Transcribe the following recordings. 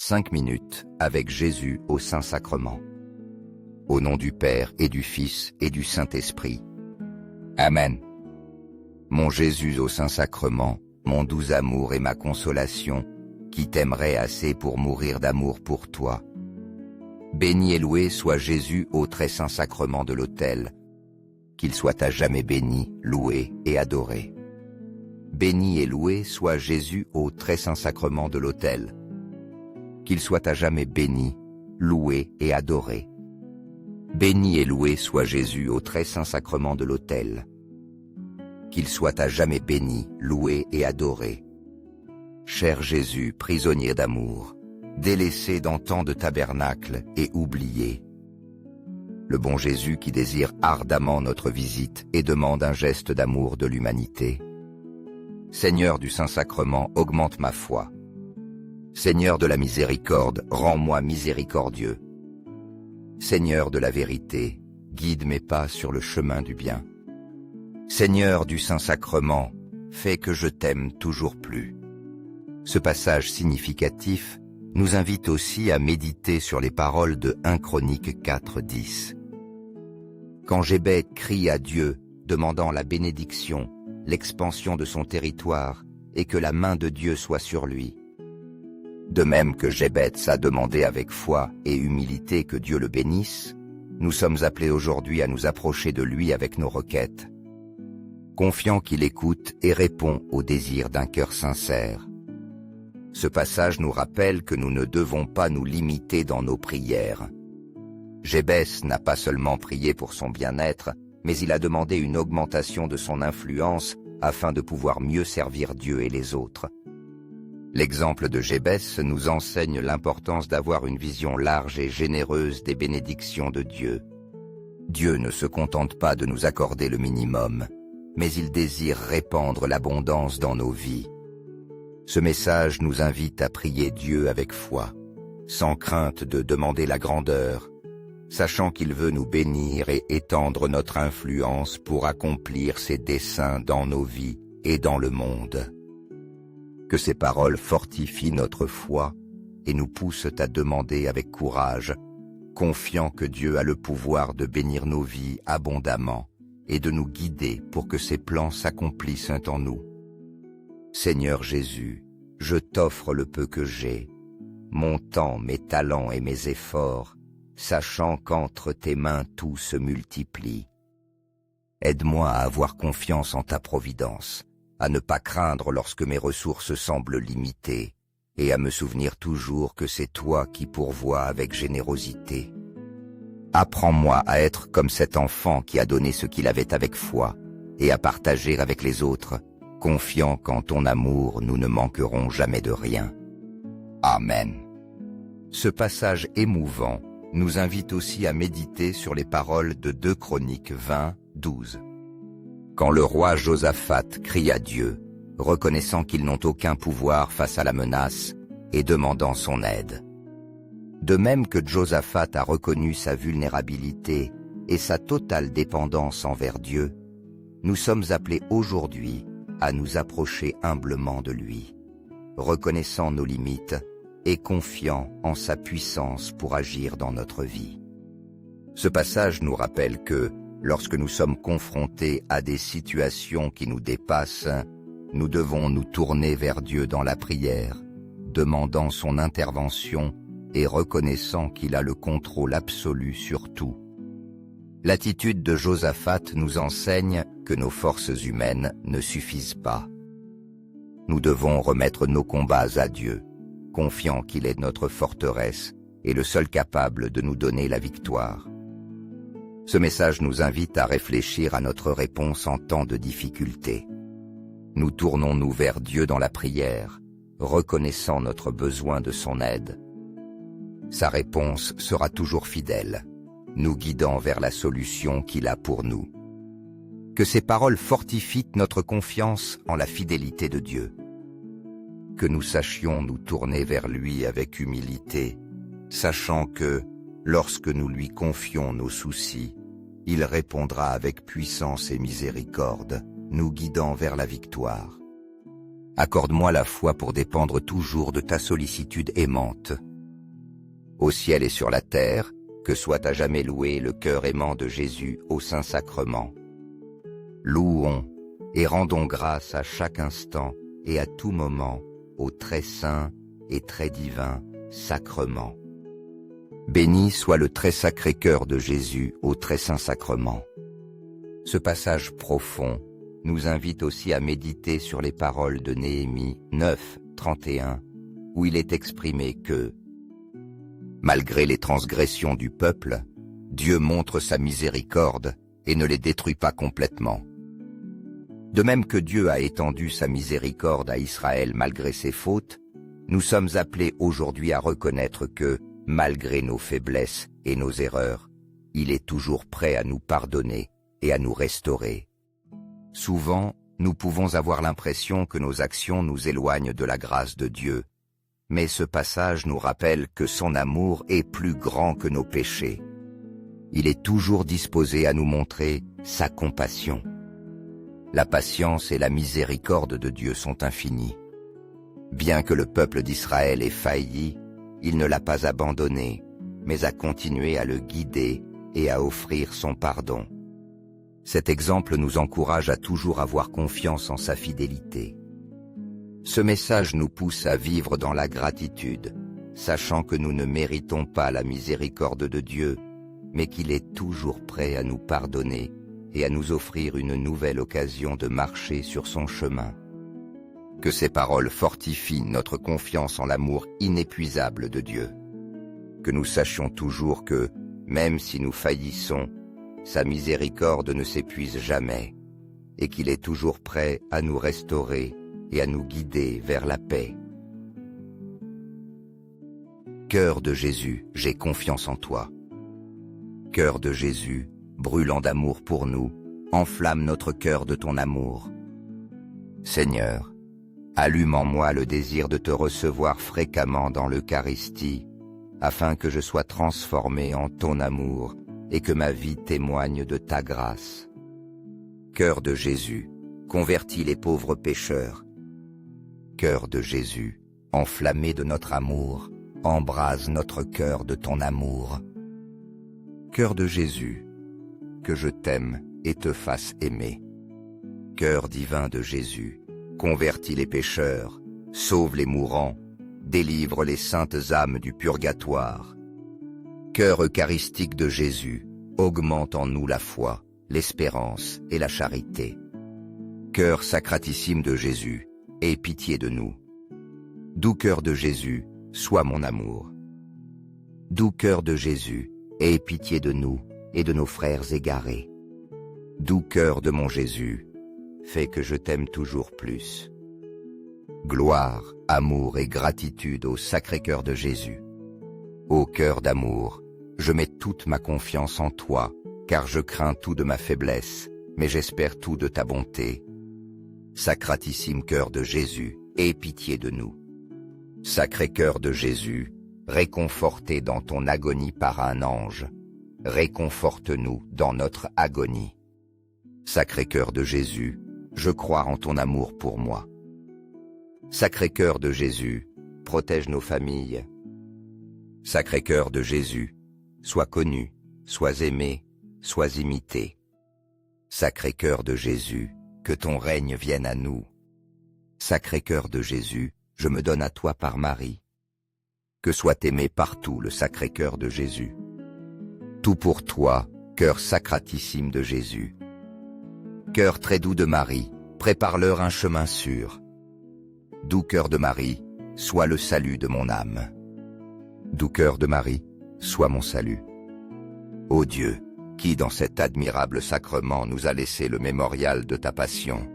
5 minutes avec Jésus au Saint-Sacrement. Au nom du Père et du Fils et du Saint-Esprit. Amen. Mon Jésus au Saint-Sacrement, mon doux amour et ma consolation, qui t'aimerait assez pour mourir d'amour pour toi. Béni et loué soit Jésus au très saint sacrement de l'autel, qu'il soit à jamais béni, loué et adoré. Béni et loué soit Jésus au très saint sacrement de l'autel, qu'il soit à jamais béni, loué et adoré. Béni et loué soit Jésus au très saint sacrement de l'autel, qu'il soit à jamais béni, loué et adoré. Cher Jésus, prisonnier d'amour, délaissé dans tant de tabernacles et oublié, le bon Jésus qui désire ardemment notre visite et demande un geste d'amour de l'humanité. Seigneur du Saint-Sacrement, augmente ma foi. Seigneur de la miséricorde, rends-moi miséricordieux. Seigneur de la vérité, guide mes pas sur le chemin du bien. Seigneur du Saint-Sacrement, fais que je t'aime toujours plus. Ce passage significatif nous invite aussi à méditer sur les paroles de 1 Chroniques 4:10. Quand Jébed crie à Dieu, demandant la bénédiction, l'expansion de son territoire, et que la main de Dieu soit sur lui. De même que Jébed s'a demandé avec foi et humilité que Dieu le bénisse, nous sommes appelés aujourd'hui à nous approcher de lui avec nos requêtes, confiant qu'il écoute et répond aux désirs d'un cœur sincère. Ce passage nous rappelle que nous ne devons pas nous limiter dans nos prières. Jébès n'a pas seulement prié pour son bien-être, mais il a demandé une augmentation de son influence afin de pouvoir mieux servir Dieu et les autres. L'exemple de Jébès nous enseigne l'importance d'avoir une vision large et généreuse des bénédictions de Dieu. Dieu ne se contente pas de nous accorder le minimum, mais il désire répandre l'abondance dans nos vies. Ce message nous invite à prier Dieu avec foi, sans crainte de demander la grandeur, sachant qu'il veut nous bénir et étendre notre influence pour accomplir ses desseins dans nos vies et dans le monde. Que ces paroles fortifient notre foi et nous poussent à demander avec courage, confiant que Dieu a le pouvoir de bénir nos vies abondamment et de nous guider pour que ses plans s'accomplissent en nous. Seigneur Jésus, je t'offre le peu que j'ai, mon temps, mes talents et mes efforts, sachant qu'entre tes mains tout se multiplie. Aide-moi à avoir confiance en ta providence, à ne pas craindre lorsque mes ressources semblent limitées, et à me souvenir toujours que c'est toi qui pourvois avec générosité. Apprends-moi à être comme cet enfant qui a donné ce qu'il avait avec foi, et à partager avec les autres, confiant qu'en ton amour nous ne manquerons jamais de rien. Amen. Ce passage émouvant nous invite aussi à méditer sur les paroles de 2 Chroniques 20:12. Quand le roi Josaphat crie à Dieu, reconnaissant qu'ils n'ont aucun pouvoir face à la menace et demandant son aide. De même que Josaphat a reconnu sa vulnérabilité et sa totale dépendance envers Dieu, nous sommes appelés aujourd'hui à nous approcher humblement de lui, reconnaissant nos limites et confiant en sa puissance pour agir dans notre vie. Ce passage nous rappelle que, lorsque nous sommes confrontés à des situations qui nous dépassent, nous devons nous tourner vers Dieu dans la prière, demandant son intervention et reconnaissant qu'il a le contrôle absolu sur tout. L'attitude de Josaphat nous enseigne que nos forces humaines ne suffisent pas. Nous devons remettre nos combats à Dieu, confiant qu'il est notre forteresse et le seul capable de nous donner la victoire. Ce message nous invite à réfléchir à notre réponse en temps de difficulté. Nous tournons-nous vers Dieu dans la prière, reconnaissant notre besoin de son aide. Sa réponse sera toujours fidèle, nous guidant vers la solution qu'il a pour nous. Que ces paroles fortifient notre confiance en la fidélité de Dieu. Que nous sachions nous tourner vers lui avec humilité, sachant que, lorsque nous lui confions nos soucis, il répondra avec puissance et miséricorde, nous guidant vers la victoire. Accorde-moi la foi pour dépendre toujours de ta sollicitude aimante, au ciel et sur la terre, que soit à jamais loué le cœur aimant de Jésus au Saint-Sacrement. Louons et rendons grâce à chaque instant et à tout moment au très saint et très divin sacrement. Béni soit le très sacré cœur de Jésus au très saint sacrement. Ce passage profond nous invite aussi à méditer sur les paroles de Néhémie 9, 31, où il est exprimé que, malgré les transgressions du peuple, Dieu montre sa miséricorde et ne les détruit pas complètement. De même que Dieu a étendu sa miséricorde à Israël malgré ses fautes, nous sommes appelés aujourd'hui à reconnaître que, malgré nos faiblesses et nos erreurs, il est toujours prêt à nous pardonner et à nous restaurer. Souvent, nous pouvons avoir l'impression que nos actions nous éloignent de la grâce de Dieu, mais ce passage nous rappelle que son amour est plus grand que nos péchés. Il est toujours disposé à nous montrer sa compassion. La patience et la miséricorde de Dieu sont infinies. Bien que le peuple d'Israël ait failli, il ne l'a pas abandonné, mais a continué à le guider et à offrir son pardon. Cet exemple nous encourage à toujours avoir confiance en sa fidélité. Ce message nous pousse à vivre dans la gratitude, sachant que nous ne méritons pas la miséricorde de Dieu, mais qu'il est toujours prêt à nous pardonner et à nous offrir une nouvelle occasion de marcher sur son chemin. Que ces paroles fortifient notre confiance en l'amour inépuisable de Dieu. Que nous sachions toujours que, même si nous faillissons, sa miséricorde ne s'épuise jamais, et qu'il est toujours prêt à nous restaurer et à nous guider vers la paix. Cœur de Jésus, j'ai confiance en toi. Cœur de Jésus, brûlant d'amour pour nous, enflamme notre cœur de ton amour. Seigneur, allume en moi le désir de te recevoir fréquemment dans l'Eucharistie, afin que je sois transformé en ton amour et que ma vie témoigne de ta grâce. Cœur de Jésus, convertis les pauvres pécheurs. Cœur de Jésus, enflammé de notre amour, embrase notre cœur de ton amour. Cœur de Jésus, que je t'aime et te fasse aimer. Cœur divin de Jésus, convertis les pécheurs, sauve les mourants, délivre les saintes âmes du purgatoire. Cœur eucharistique de Jésus, augmente en nous la foi, l'espérance et la charité. Cœur sacratissime de Jésus, aie pitié de nous. Doux cœur de Jésus, sois mon amour. Doux cœur de Jésus, aie pitié de nous et de nos frères égarés. Doux cœur de mon Jésus, fais que je t'aime toujours plus. Gloire, amour et gratitude au Sacré-Cœur de Jésus. Ô cœur d'amour, je mets toute ma confiance en toi, car je crains tout de ma faiblesse, mais j'espère tout de ta bonté. Sacratissime cœur de Jésus, aie pitié de nous. Sacré cœur de Jésus, réconforté dans ton agonie par un ange, réconforte-nous dans notre agonie. Sacré cœur de Jésus, je crois en ton amour pour moi. Sacré cœur de Jésus, protège nos familles. Sacré cœur de Jésus, sois connu, sois aimé, sois imité. Sacré cœur de Jésus, que ton règne vienne à nous. Sacré cœur de Jésus, je me donne à toi par Marie. Que soit aimé partout le Sacré cœur de Jésus. Tout pour toi, cœur sacratissime de Jésus. Cœur très doux de Marie, prépare-leur un chemin sûr. Doux cœur de Marie, sois le salut de mon âme. Doux cœur de Marie, sois mon salut. Ô Dieu, qui dans cet admirable sacrement nous a laissé le mémorial de ta passion,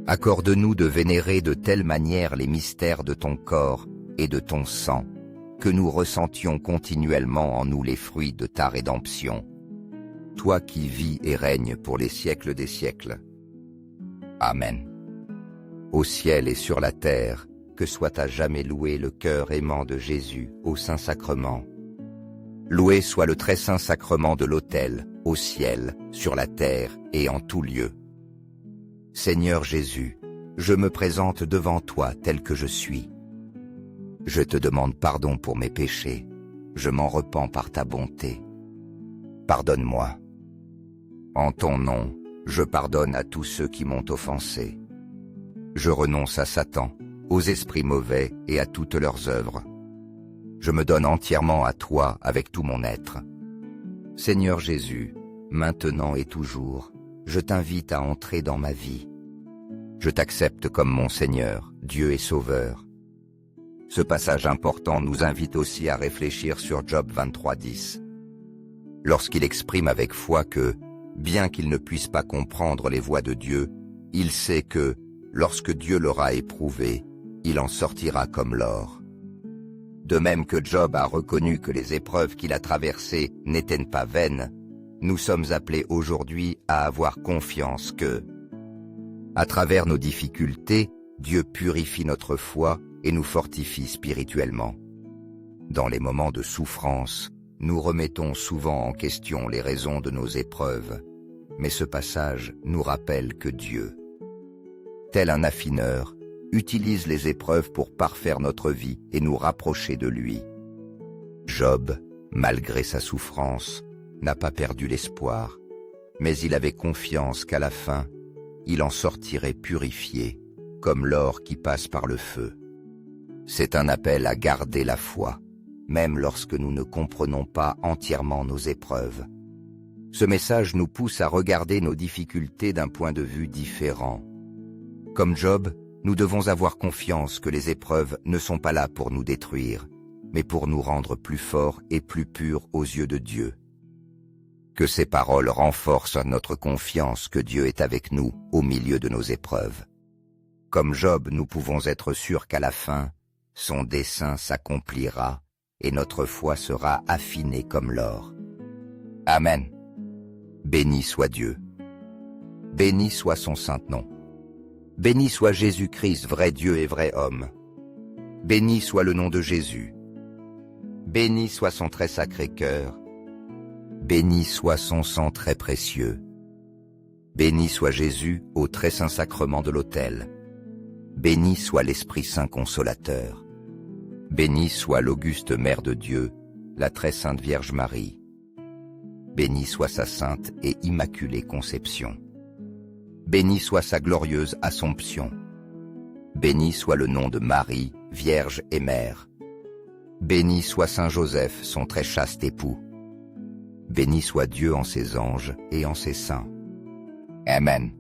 accorde-nous de vénérer de telle manière les mystères de ton corps et de ton sang, que nous ressentions continuellement en nous les fruits de ta rédemption. Toi qui vis et règnes pour les siècles des siècles. Amen. Au ciel et sur la terre, que soit à jamais loué le cœur aimant de Jésus au Saint-Sacrement. Loué soit le très saint sacrement de l'autel, au ciel, sur la terre et en tout lieu. Seigneur Jésus, je me présente devant toi tel que je suis. Je te demande pardon pour mes péchés, je m'en repens par ta bonté. Pardonne-moi. En ton nom, je pardonne à tous ceux qui m'ont offensé. Je renonce à Satan, aux esprits mauvais et à toutes leurs œuvres. Je me donne entièrement à toi avec tout mon être. Seigneur Jésus, maintenant et toujours, je t'invite à entrer dans ma vie. Je t'accepte comme mon Seigneur, Dieu et Sauveur. Ce passage important nous invite aussi à réfléchir sur Job 23:10. Lorsqu'il exprime avec foi que, bien qu'il ne puisse pas comprendre les voies de Dieu, il sait que, lorsque Dieu l'aura éprouvé, il en sortira comme l'or. De même que Job a reconnu que les épreuves qu'il a traversées n'étaient pas vaines, nous sommes appelés aujourd'hui à avoir confiance que, à travers nos difficultés, Dieu purifie notre foi et nous fortifie spirituellement. Dans les moments de souffrance, nous remettons souvent en question les raisons de nos épreuves, mais ce passage nous rappelle que Dieu, tel un affineur, utilise les épreuves pour parfaire notre vie et nous rapprocher de lui. Job, malgré sa souffrance, n'a pas perdu l'espoir, mais il avait confiance qu'à la fin, il en sortirait purifié, comme l'or qui passe par le feu. C'est un appel à garder la foi, même lorsque nous ne comprenons pas entièrement nos épreuves. Ce message nous pousse à regarder nos difficultés d'un point de vue différent. Comme Job, nous devons avoir confiance que les épreuves ne sont pas là pour nous détruire, mais pour nous rendre plus forts et plus purs aux yeux de Dieu. Que ces paroles renforcent notre confiance que Dieu est avec nous au milieu de nos épreuves. Comme Job, nous pouvons être sûrs qu'à la fin, son dessein s'accomplira et notre foi sera affinée comme l'or. Amen. Béni soit Dieu. Béni soit son saint nom. Béni soit Jésus-Christ, vrai Dieu et vrai homme. Béni soit le nom de Jésus. Béni soit son très sacré cœur. Béni soit son sang très précieux. Béni soit Jésus au très saint sacrement de l'autel. Béni soit l'Esprit Saint consolateur. Béni soit l'auguste Mère de Dieu, la très sainte Vierge Marie. Béni soit sa sainte et immaculée conception. Béni soit sa glorieuse Assomption. Béni soit le nom de Marie, Vierge et Mère. Béni soit Saint Joseph, son très chaste époux. Béni soit Dieu en ses anges et en ses saints. Amen.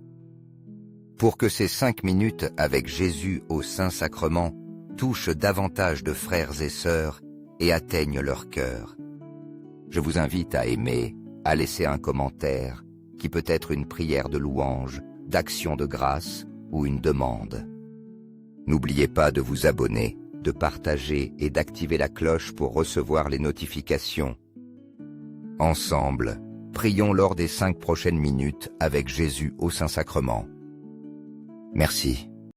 Pour que ces 5 minutes avec Jésus au Saint-Sacrement touchent davantage de frères et sœurs et atteignent leur cœur, je vous invite à aimer, à laisser un commentaire, qui peut être une prière de louange, d'action de grâce ou une demande. N'oubliez pas de vous abonner, de partager et d'activer la cloche pour recevoir les notifications. Ensemble, prions lors des 5 prochaines minutes avec Jésus au Saint-Sacrement. Merci.